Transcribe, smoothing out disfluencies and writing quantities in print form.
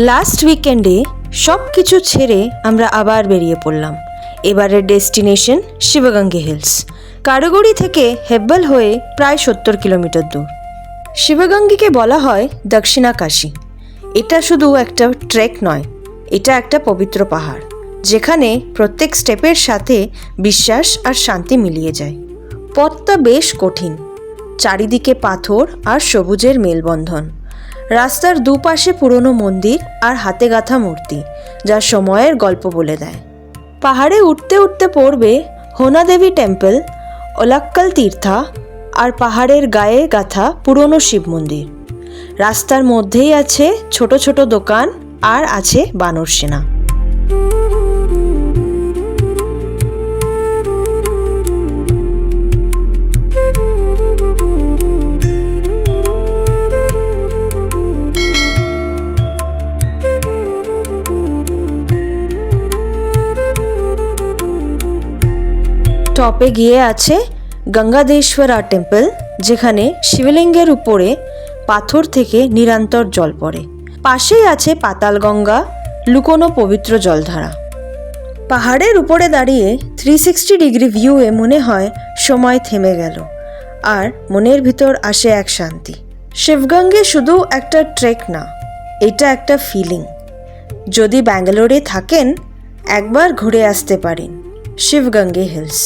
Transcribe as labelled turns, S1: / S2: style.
S1: Last উইকেন্ডে সব কিছু ছেড়ে আমরা আবার বেরিয়ে পড়লাম। এবারের ডেস্টিনেশন শিবগঙ্গে হিলস, কারুগুড়ি থেকে হেব্বল হয়ে প্রায় 70 কিলোমিটার দূর। শিবগঙ্গিকে বলা হয় দক্ষিণা কাশী। এটা শুধু একটা ট্রেক নয়, এটা একটা পবিত্র পাহাড় যেখানে প্রত্যেক স্টেপের সাথে বিশ্বাস আর শান্তি মিলিয়ে যায়। পথটা বেশ কঠিন, চারিদিকে পাথর আর সবুজের মেলবন্ধন। রাস্তার দুপাশে পুরনো মন্দির আর হাতে গাঁথা মূর্তি, যা সময়ের গল্প বলে দেয়। পাহাড়ে উঠতে উঠতে পড়বে হোনাদেবী টেম্পল, ওলাক্কাল তীর্থা আর পাহাড়ের গায়ে গাঁথা পুরনো শিব মন্দির। রাস্তার মধ্যেই আছে ছোট ছোট দোকান আর আছে বানর সেনা। টপে গিয়ে আছে গঙ্গাদেশ্বরা টেম্পল, যেখানে শিবলিঙ্গের উপরে পাথর থেকে নিরন্তর জল পড়ে। পাশেই আছে পাতালগঙ্গা, লুকোনো পবিত্র জলধারা। পাহাড়ের উপরে দাঁড়িয়ে 360 ডিগ্রি ভিউয়ে মনে হয় সময় থেমে গেল, আর মনের ভিতর আসে এক শান্তি। শিবগঙ্গে শুধু একটা ট্রেক না, এটা একটা ফিলিং। যদি ব্যাঙ্গালোরে থাকেন, একবার ঘুরে আসতে পারেন শিবগঙ্গে হিলস।